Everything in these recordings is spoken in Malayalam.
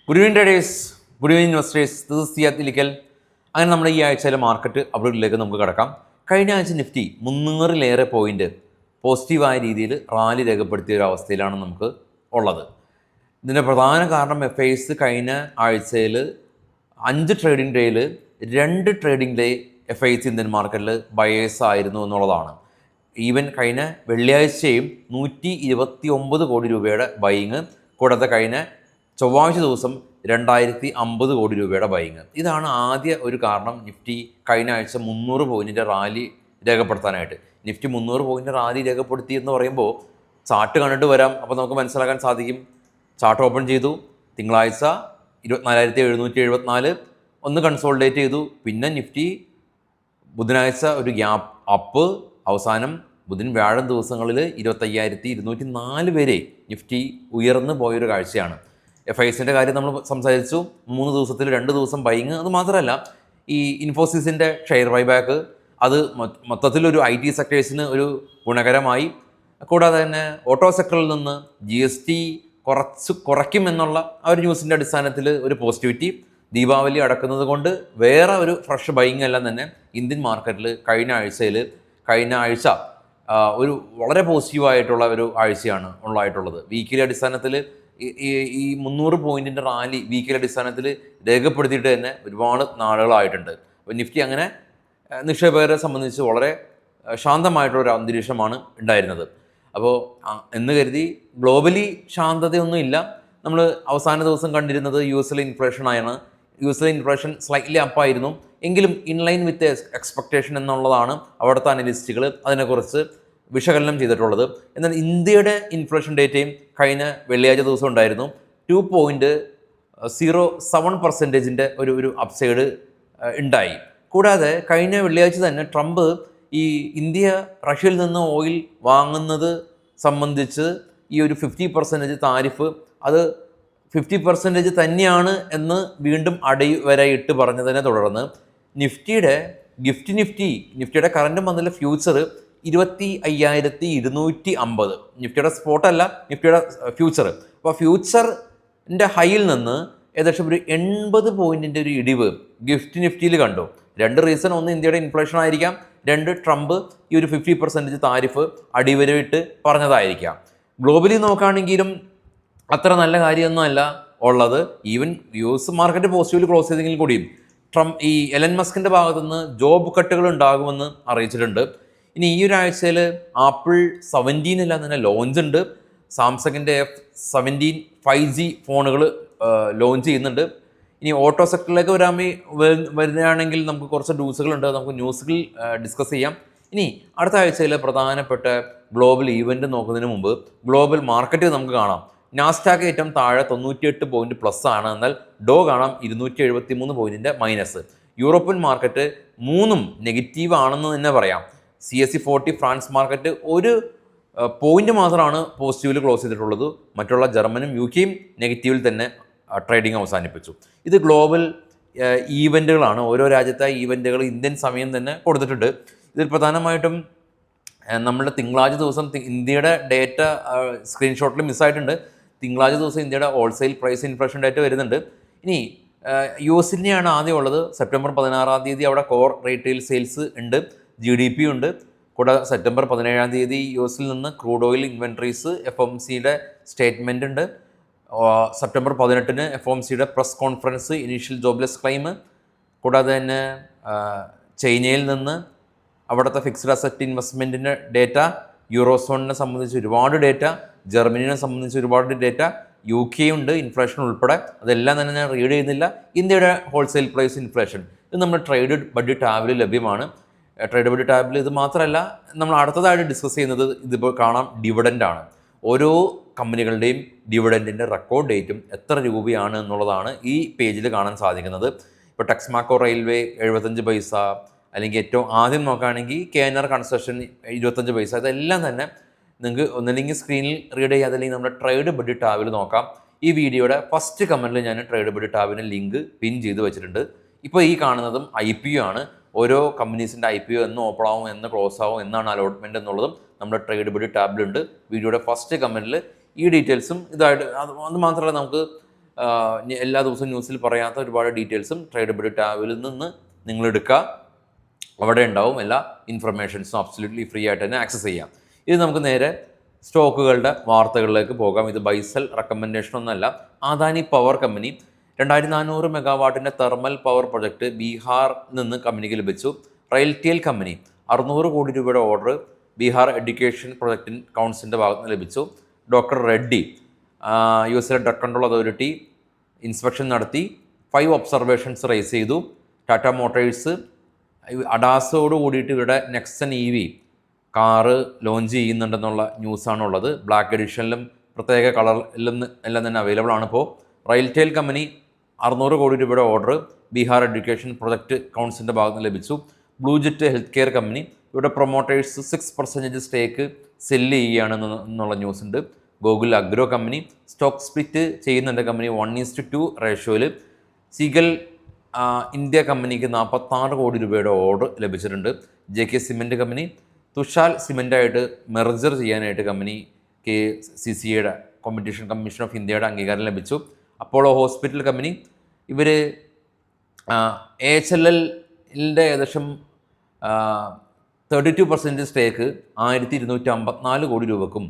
Good evening traders, good evening investors. This is Siyad Ilikkal. അങ്ങനെ നമ്മുടെ ഈ ആഴ്ചയിലെ മാർക്കറ്റ് അപ്ഡേറ്റിലേക്ക് നമുക്ക് കിടക്കാം. കഴിഞ്ഞ ആഴ്ച നിഫ്റ്റി 300-ലേറെ പോയിന്റ് പോസിറ്റീവായ രീതിയിൽ റാലി രേഖപ്പെടുത്തിയ ഒരു അവസ്ഥയിലാണ് നമുക്ക് ഉള്ളത്. ഇതിൻ്റെ പ്രധാന കാരണം FIs കഴിഞ്ഞ ആഴ്ചയിൽ 5 ട്രേഡിംഗ് ഡേയിൽ 2 ട്രേഡിംഗ് ഡേ FIs ഇന്ത്യൻ മാർക്കറ്റിൽ ബയേഴ്സ് ആയിരുന്നു എന്നുള്ളതാണ്. ഈവൻ കഴിഞ്ഞ വെള്ളിയാഴ്ചയും 129 കോടി രൂപയുടെ ബൈയിങ്, കൂടാതെ കഴിഞ്ഞ ചൊവ്വാഴ്ച ദിവസം 2050 കോടി രൂപയുടെ ബൈയിങ്. ഇതാണ് ആദ്യ ഒരു കാരണം നിഫ്റ്റി കഴിഞ്ഞ ആഴ്ച 300 പോയിൻറ്റിൻ്റെ റാലി രേഖപ്പെടുത്താനായിട്ട്. നിഫ്റ്റി 300 പോയിൻറ്റ് റാലി രേഖപ്പെടുത്തി എന്ന് പറയുമ്പോൾ ചാർട്ട് കണ്ടിട്ട് വരാം, അപ്പോൾ നമുക്ക് മനസ്സിലാക്കാൻ സാധിക്കും. ചാർട്ട് ഓപ്പൺ ചെയ്തു, തിങ്കളാഴ്ച 24,774 ഒന്ന് കൺസോളിഡേറ്റ് ചെയ്തു. പിന്നെ നിഫ്റ്റി ബുധനാഴ്ച ഒരു ഗ്യാപ്പ് അപ്പ്, അവസാനം ബുധൻ വ്യാഴം ദിവസങ്ങളിൽ 25,204 വരെ നിഫ്റ്റി ഉയർന്നു പോയൊരു കാഴ്ചയാണ്. FIസിൻ്റെ കാര്യം നമ്മൾ സംസാരിച്ചു. 3 ദിവസത്തിൽ 2 ദിവസം ബൈങ്. അത് മാത്രമല്ല, ഈ ഇൻഫോസിസിൻ്റെ ഷെയർ ബൈബാക്ക് അത് മൊത്തത്തിലൊരു IT സെക്ടേഴ്സിന് ഒരു ഗുണകരമായി. കൂടാതെ തന്നെ ഓട്ടോ സെക്ടറിൽ നിന്ന് GST കുറയ്ക്കുമെന്നുള്ള ആ ഒരു ന്യൂസിൻ്റെ അടിസ്ഥാനത്തിൽ ഒരു പോസിറ്റിവിറ്റി. ദീപാവലി അടക്കുന്നത് കൊണ്ട് വേറെ ഒരു ഫ്രഷ് ബൈങ് എല്ലാം തന്നെ ഇന്ത്യൻ മാർക്കറ്റിൽ കഴിഞ്ഞ ആഴ്ച ഒരു വളരെ പോസിറ്റീവായിട്ടുള്ള ഒരു ആഴ്ചയാണ് ഉണ്ടായിട്ടുള്ളത്. വീക്കിലി അടിസ്ഥാനത്തിൽ ഈ 300 പോയിൻറ്റിൻ്റെ റാലി വീക്കിലി അടിസ്ഥാനത്തിൽ രേഖപ്പെടുത്തിയിട്ട് തന്നെ ഒരുപാട് നാളുകളായിട്ടുണ്ട്. അപ്പോൾ നിഫ്റ്റി അങ്ങനെ നിക്ഷേപകരെ സംബന്ധിച്ച് വളരെ ശാന്തമായിട്ടുള്ളൊരു അന്തരീക്ഷമാണ് ഉണ്ടായിരുന്നത്. അപ്പോൾ എന്ന് കരുതി ഗ്ലോബലി ശാന്തതയൊന്നും ഇല്ല. നമ്മൾ അവസാന ദിവസം കണ്ടിരുന്നത് US ഇൻഫ്ലേഷനാണ്. US ഇൻഫ്ലേഷൻ സ്ലൈറ്റ്ലി അപ്പായിരുന്നു, എങ്കിലും ഇൻലൈൻ വിത്ത് എക്സ്പെക്റ്റേഷൻ എന്നുള്ളതാണ് അവിടുത്തെ അനലിസ്റ്റുകൾ അതിനെക്കുറിച്ച് വിശകലനം ചെയ്തിട്ടുള്ളത്. എന്നാൽ ഇന്ത്യയുടെ ഇൻഫ്ലേഷൻ ഡേറ്റയും കഴിഞ്ഞ വെള്ളിയാഴ്ച ദിവസം ഉണ്ടായിരുന്നു. 2.07% ഒരു അപ്സൈഡ് ഉണ്ടായി. കൂടാതെ കഴിഞ്ഞ വെള്ളിയാഴ്ച തന്നെ ട്രംപ് ഈ ഇന്ത്യ റഷ്യയിൽ നിന്ന് ഓയിൽ വാങ്ങുന്നത് സംബന്ധിച്ച് ഈ ഒരു 50% താരിഫ് അത് 50% തന്നെയാണ് എന്ന് വീണ്ടും അടിവരയിട്ട് പറഞ്ഞതിനെ തുടർന്ന് നിഫ്റ്റിയുടെ നിഫ്റ്റിയുടെ കറണ്ട് മന്തിലെ ഫ്യൂച്ചർ 25,250. നിഫ്റ്റിയുടെ സ്പോട്ടല്ല, നിഫ്റ്റിയുടെ ഫ്യൂച്ചർ. അപ്പോൾ ഫ്യൂച്ചറിൻ്റെ ഹൈയിൽ നിന്ന് ഏകദേശം ഒരു 80 പോയിൻറ്റിൻ്റെ ഒരു ഇടിവ് നിഫ്റ്റിയിൽ കണ്ടു. 2 റീസൺ: ഒന്ന് ഇന്ത്യയുടെ ഇൻഫ്ലേഷൻ ആയിരിക്കാം, 2 ട്രംപ് ഈ ഒരു 50% താരിഫ് അടിവരയിട്ട് പറഞ്ഞതായിരിക്കാം. ഗ്ലോബലി നോക്കുകയാണെങ്കിലും അത്ര നല്ല കാര്യമൊന്നും അല്ല ഉള്ളത്. ഈവൻ US മാർക്കറ്റ് പോസിറ്റീവിൽ ക്ലോസ് ചെയ്തെങ്കിൽ കൂടിയും ഈ എലൻ മസ്കിൻ്റെ ഭാഗത്തുനിന്ന് ജോബ് കട്ടുകൾ ഉണ്ടാകുമെന്ന് അറിയിച്ചിട്ടുണ്ട്. ഇനി ഈ ഒരാഴ്ചയിൽ ആപ്പിൾ 17 എല്ലാം തന്നെ ലോഞ്ച് ഉണ്ട്. സാംസങ്ങിൻ്റെ F17 5G ഫോണുകൾ ലോഞ്ച് ചെയ്യുന്നുണ്ട്. ഇനി ഓട്ടോ സെക്ടറിലേക്ക് വരുന്നതാണെങ്കിൽ നമുക്ക് കുറച്ച് ന്യൂസുകളുണ്ട്, നമുക്ക് ന്യൂസുകൾ ഡിസ്കസ് ചെയ്യാം. ഇനി അടുത്ത ആഴ്ചയിലെ പ്രധാനപ്പെട്ട ഗ്ലോബൽ ഈവൻറ്റ് നോക്കുന്നതിന് മുമ്പ് ഗ്ലോബൽ മാർക്കറ്റ് നമുക്ക് കാണാം. നാസ്ഡാക്ക് ഏറ്റവും താഴെ 98 പോയിൻറ്റ് പ്ലസ് ആണ്, എന്നാൽ ഡോ കാണാം 273 പോയിൻറ്റിൻ്റെ മൈനസ്. യൂറോപ്യൻ മാർക്കറ്റ് 3 നെഗറ്റീവ് ആണെന്ന് തന്നെ പറയാം. CAC 40 ഫ്രാൻസ് മാർക്കറ്റ് 1 പോയിന്റ് മാത്രമാണ് പോസിറ്റീവിൽ ക്ലോസ് ചെയ്തിട്ടുള്ളത്. മറ്റുള്ള ജർമ്മനും UK നെഗറ്റീവിൽ തന്നെ ട്രേഡിംഗ് അവസാനിപ്പിച്ചു. ഇത് ഗ്ലോബൽ ഈവൻറ്റുകളാണ്. ഓരോ രാജ്യത്തെ ഈവൻറ്റുകൾ ഇന്ത്യൻ സമയം തന്നെ കൊടുത്തിട്ടുണ്ട്. ഇതിൽ പ്രധാനമായിട്ടും നമ്മളുടെ തിങ്കളാഴ്ച ദിവസം ഇന്ത്യയുടെ ഡേറ്റ സ്ക്രീൻഷോട്ടിൽ മിസ്സായിട്ടുണ്ട്. തിങ്കളാഴ്ച ദിവസം ഇന്ത്യയുടെ ഹോൾസെയിൽ പ്രൈസ് ഇൻഫ്ലേഷൻ ഡേറ്റ വരുന്നുണ്ട്. ഇനി US-നെയാണ് ആദ്യം ഉള്ളത്. സെപ്റ്റംബർ 16-ാം തീയതി അവിടെ കോർ റീറ്റെയിൽ സെയിൽസ് ഉണ്ട്, GDP ഉണ്ട്. കൂടാതെ സെപ്റ്റംബർ 17-ാം തീയതി US-ൽ നിന്ന് ക്രൂഡ് ഓയിൽ ഇൻവെൻട്രീസ് FOMCയുടെ സ്റ്റേറ്റ്മെൻ്റ് ഉണ്ട്. സെപ്റ്റംബർ 18-ന് FOMCയുടെ press conference, initial jobless claim. കൂടാതെ തന്നെ ചൈനയിൽ നിന്ന് അവിടുത്തെ ഫിക്സ്ഡ് അസറ്റ് ഇൻവെസ്റ്റ്മെൻറ്റിൻ്റെ ഡേറ്റ, യൂറോസോണിനെ സംബന്ധിച്ച് ഒരുപാട് ഡേറ്റ, ജർമ്മനിയെ സംബന്ധിച്ച് ഒരുപാട് ഡേറ്റ, UK ഉണ്ട്, ഇൻഫ്ലേഷൻ ഉൾപ്പെടെ. അതെല്ലാം തന്നെ ഞാൻ റീഡ് ചെയ്യുന്നില്ല. ഇന്ത്യയുടെ ഹോൾസെയിൽ പ്രൈസ് ഇൻഫ്ലേഷൻ ഇത് നമ്മൾ ട്രേഡ് ബഡ്ജറ്റ് ടാബിൽ ലഭ്യമാണ്. ട്രേഡ് ബഡ്ജറ്റ് ടാബിൽ ഇത് മാത്രമല്ല, നമ്മൾ അടുത്തതായിട്ട് ഡിസ്കസ് ചെയ്യുന്നത് ഇതിപ്പോൾ കാണാം ഡിവിഡൻ്റാണ്. ഓരോ കമ്പനികളുടെയും ഡിവിഡൻറ്റിൻ്റെ റെക്കോർഡ് ഡേറ്റും എത്ര രൂപയാണ് എന്നുള്ളതാണ് ഈ പേജിൽ കാണാൻ സാധിക്കുന്നത്. ഇപ്പോൾ ടെക്സ്മാക്കോ റെയിൽവേ 75 പൈസ, അല്ലെങ്കിൽ ഏറ്റവും ആദ്യം നോക്കുകയാണെങ്കിൽ KNR കൺസ്ട്രക്ഷൻ 25 പൈസ. ഇതെല്ലാം തന്നെ നിങ്ങൾക്ക് ഒന്നല്ലെങ്കിൽ സ്ക്രീനിൽ റീഡ് ചെയ്യുക, അതല്ലെങ്കിൽ നമ്മുടെ ട്രേഡ് ബഡ്ജറ്റ് ടാബിൽ നോക്കാം. ഈ വീഡിയോയുടെ ഫസ്റ്റ് കമൻറ്റിൽ ഞാൻ ട്രേഡ് ബഡ്ജറ്റ് ടാബിന് ലിങ്ക് പിൻ ചെയ്ത് വെച്ചിട്ടുണ്ട്. ഇപ്പോൾ ഈ കാണുന്നതും IPO ആണ്. ഓരോ കമ്പനീസിൻ്റെ IPO എന്ന് ഓപ്പൺ ആവും, എന്ന് ക്ലോസ് ആവും, എന്നാണ് അലോട്ട്മെൻറ്റ് എന്നുള്ളതും നമ്മുടെ ട്രേഡ് ബഡ്ജറ്റ് ടാബിലുണ്ട്. വീഡിയോയുടെ ഫസ്റ്റ് കമൻറ്റിൽ ഈ ഡീറ്റെയിൽസും ഇതായിട്ട്. അത് മാത്രമല്ല, നമുക്ക് എല്ലാ ദിവസവും ന്യൂസിൽ പറയാത്ത ഒരുപാട് ഡീറ്റെയിൽസും ട്രേഡബിൾ ടാബിൽ നിന്ന് നിങ്ങൾ എടുക്കുക. അവിടെ ഉണ്ടാവും എല്ലാ ഇൻഫർമേഷൻസും അബ്സല്യൂട്ട്ലി ഫ്രീ ആയിട്ട് തന്നെ ആക്സസ് ചെയ്യാം. ഇത് നമുക്ക് നേരെ സ്റ്റോക്കുകളുടെ വാർത്തകളിലേക്ക് പോകാം. ഇത് ബൈസെൽ റെക്കമെൻഡേഷൻ ഒന്നല്ല. അദാനി പവർ കമ്പനി 2400 മെഗാവാട്ടിൻ്റെ തെർമൽ പവർ പ്രൊജക്റ്റ് ബീഹാറിൽ നിന്ന് കമ്പനിക്ക് ലഭിച്ചു. റെയിൽറ്റെൽ കമ്പനി 600 കോടി രൂപയുടെ ഓർഡർ ബീഹാർ എഡ്യൂക്കേഷൻ പ്രൊജക്റ്റ് കൗൺസിലിൻ്റെ ഭാഗത്ത് നിന്ന് ലഭിച്ചു. Doctor Reddy US drug control authority inspection നടത്തി 5 ഒബ്സർവേഷൻസ് റേസ് ചെയ്തു. ടാറ്റ മോട്ടോഴ്സ് അഡാസോട് കൂടിയിട്ട് ഇവരുടെ നെക്സൺ EV കാറ് ലോഞ്ച് ചെയ്യുന്നുണ്ടെന്നുള്ള ന്യൂസാണുള്ളത്. ബ്ലാക്ക് എഡിഷനിലും പ്രത്യേക കളറിലും എല്ലാം തന്നെ അവൈലബിൾ ആണ്. ഇപ്പോൾ റെയിൽറ്റെൽ കമ്പനി 600 കോടി രൂപയുടെ ഓർഡർ ബീഹാർ എഡ്യൂക്കേഷൻ പ്രൊജക്റ്റ് കൗൺസിലിൻ്റെ ഭാഗത്ത് നിന്ന് ലഭിച്ചു. Blue jet health care company ഇവിടെ പ്രൊമോട്ടേഴ്സ് 6% സ്റ്റേക്ക് സെല്ല് ചെയ്യുകയാണ് എന്നുള്ള ന്യൂസ് ഉണ്ട്. Google agro company stock split ചെയ്യുന്നുണ്ട്. കമ്പനി 1:2 റേഷ്യോയിൽ. സിഗൽ ഇന്ത്യ കമ്പനിക്ക് 46 കോടി രൂപയുടെ ഓർഡർ ലഭിച്ചിട്ടുണ്ട്. JK cement company Tushal സിമെൻറ്റായിട്ട് merger ചെയ്യാനായിട്ട് കമ്പനി KCCAയുടെ കോമ്പറ്റീഷൻ കമ്മീഷൻ ഓഫ് ഇന്ത്യയുടെ അംഗീകാരം ലഭിച്ചു. അപ്പോളോ ഹോസ്പിറ്റൽ കമ്പനി ഇവർ AHLLൻ്റെ ഏകദേശം 32% സ്റ്റേക്ക് 1254 കോടി രൂപക്കും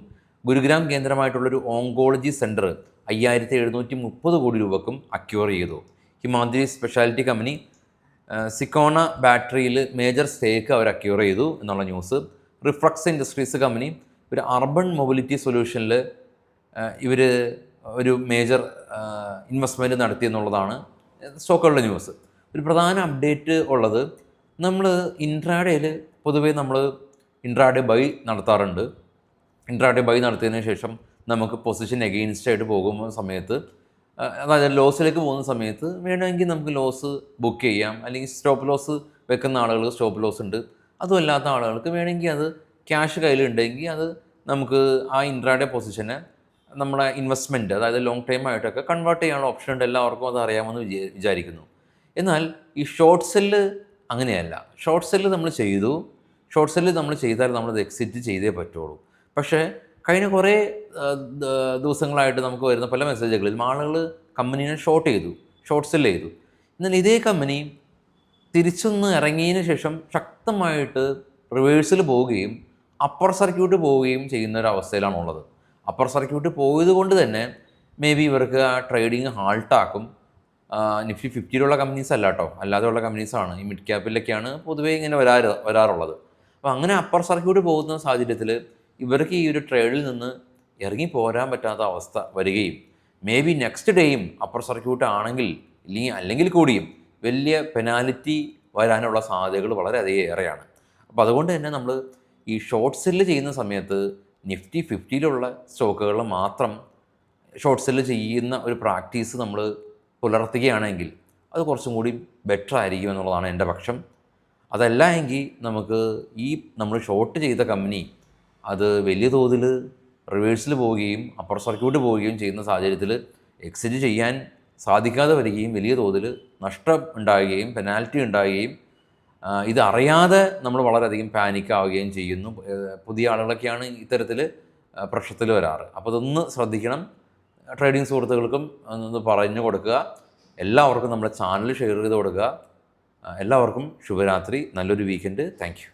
ഗുരുഗ്രാം കേന്ദ്രമായിട്ടുള്ളൊരു ഓങ്കോളജി സെൻറ്റർ 5730 കോടി രൂപക്കും അക്യൂർ ചെയ്തു. ഹിമാദ്രി സ്പെഷ്യാലിറ്റി കമ്പനി സിക്കോണ ബാറ്ററിയിൽ മേജർ സ്റ്റേക്ക് അവർ അക്യൂർ ചെയ്തു എന്നുള്ള ന്യൂസ്. റിഫ്ലക്സ് ഇൻഡസ്ട്രീസ് കമ്പനി ഒരു അർബൻ മൊബിലിറ്റി സൊല്യൂഷനിൽ ഇവർ ഒരു മേജർ ഇൻവെസ്റ്റ്മെൻറ്റ് നടത്തി എന്നുള്ളതാണ് സ്റ്റോക്കുകളുടെ ന്യൂസ്. ഒരു പ്രധാന അപ്ഡേറ്റ് ഉള്ളത്, നമ്മൾ ഇൻട്രാഡേയിൽ പൊതുവേ നമ്മൾ ഇൻട്രാഡേ ബൈ നടത്താറുണ്ട്. ഇൻട്രാഡേ ബൈ നടത്തിയതിന് ശേഷം നമുക്ക് പൊസിഷൻ എഗെയിൻസ്റ്റ് ആയിട്ട് പോകുന്ന സമയത്ത്, അതായത് ലോസിലേക്ക് പോകുന്ന സമയത്ത് വേണമെങ്കിൽ നമുക്ക് ലോസ് ബുക്ക് ചെയ്യാം. അല്ലെങ്കിൽ സ്റ്റോപ്പ് ലോസ് വെക്കുന്ന ആളുകൾ സ്റ്റോപ്പ് ലോസ് ഉണ്ട്. അതുമല്ലാത്ത ആളുകൾക്ക് വേണമെങ്കിൽ അത് ക്യാഷ് കയ്യിലുണ്ടെങ്കിൽ അത് നമുക്ക് ആ ഇൻട്രാഡേ പൊസിഷനെ നമ്മുടെ ഇൻവെസ്റ്റ്മെൻറ്റ്, അതായത് ലോങ് ടൈം ആയിട്ടൊക്കെ കൺവേർട്ട് ചെയ്യാനുള്ള ഓപ്ഷൻ ഉണ്ട്. എല്ലാവർക്കും അത് അറിയാമെന്ന് വിചാരിക്കുന്നു. എന്നാൽ ഈ ഷോർട്ട് സെല്ല് അങ്ങനെയല്ല. ഷോർട്ട് സെല്ല് നമ്മൾ ചെയ്തു, ഷോർട്ട് സെല്ല് നമ്മൾ ചെയ്താൽ നമ്മളത് എക്സിറ്റ് ചെയ്തേ പറ്റുള്ളൂ. പക്ഷേ കഴിഞ്ഞ കുറേ ദിവസങ്ങളായിട്ട് നമുക്ക് വരുന്ന പല മെസ്സേജുകളിലും ആളുകൾ കമ്പനീനെ ഷോർട്ട് സെല്ല് ചെയ്തു. എന്നാൽ ഇതേ കമ്പനി തിരിച്ചൊന്ന് ഇറങ്ങിയതിന് ശേഷം ശക്തമായിട്ട് റിവേഴ്സിൽ പോവുകയും അപ്പർ സർക്യൂട്ട് പോവുകയും ചെയ്യുന്ന ഒരു അവസ്ഥയിലാണുള്ളത്. അപ്പർ സർക്യൂട്ട് പോയത് കൊണ്ട് തന്നെ മേ ബി ഇവർക്ക് ആ ട്രേഡിങ് ഹാൾട്ടാക്കും. നിഫ്റ്റി 50-ലുള്ള കമ്പനീസ് അല്ല കേട്ടോ, അല്ലാതെയുള്ള കമ്പനീസാണ്. ഈ മിഡ് ക്യാപ്പിലൊക്കെയാണ് പൊതുവേ ഇങ്ങനെ വരാറുള്ളത്. അപ്പോൾ അങ്ങനെ അപ്പർ സർക്യൂട്ട് പോകുന്ന സാഹചര്യത്തിൽ ഇവർക്ക് ഈ ഒരു ട്രേഡിൽ നിന്ന് ഇറങ്ങി പോരാൻ പറ്റാത്ത അവസ്ഥ വരികയും മേ ബി നെക്സ്റ്റ് ഡേയും അപ്പർ സർക്യൂട്ട് ആണെങ്കിൽ അല്ലെങ്കിൽ കൂടിയും വലിയ പെനാലിറ്റി വരാനുള്ള സാധ്യതകൾ വളരെയധികം ഏറെയാണ്. അപ്പോൾ അതുകൊണ്ട് തന്നെ നമ്മൾ ഈ ഷോർട്ട് സെല്ല് ചെയ്യുന്ന സമയത്ത് നിഫ്റ്റി 50-ലുള്ള സ്റ്റോക്കുകൾ മാത്രം ഷോർട്ട് സെല്ല് ചെയ്യുന്ന ഒരു പ്രാക്ടീസ് നമ്മൾ പുലർത്തുകയാണെങ്കിൽ അത് കുറച്ചും കൂടി ബെറ്റർ ആയിരിക്കും എന്നുള്ളതാണ് എൻ്റെ പക്ഷം. അതല്ല എങ്കിൽ നമുക്ക് ഈ നമ്മൾ ഷോർട്ട് ചെയ്ത കമ്പനി അത് വലിയ തോതിൽ റിവേഴ്സിൽ പോവുകയും അപ്പർ സർക്യൂട്ട് പോവുകയും ചെയ്യുന്ന സാഹചര്യത്തിൽ എക്സിറ്റ് ചെയ്യാൻ സാധിക്കാതെ വരികയും വലിയ തോതിൽ നഷ്ടം ഉണ്ടാകുകയും പെനാൽറ്റി ഉണ്ടാകുകയും ഇതറിയാതെ നമ്മൾ വളരെയധികം പാനിക്കാവുകയും ചെയ്യുന്നു. പുതിയ ആളുകളൊക്കെയാണ് ഇത്തരത്തിൽ പ്രശ്നത്തിൽ വരാറ്. അപ്പോൾ അതൊന്ന് ശ്രദ്ധിക്കണം. ട്രേഡിംഗ് സുഹൃത്തുക്കൾക്കും ഒന്ന് പറഞ്ഞു കൊടുക്കുക. എല്ലാവർക്കും നമ്മുടെ ചാനൽ ഷെയർ ചെയ്ത് കൊടുക്കുക. എല്ലാവർക്കും ശുഭരാത്രി, നല്ലൊരു വീക്കെൻഡ്. Thank you.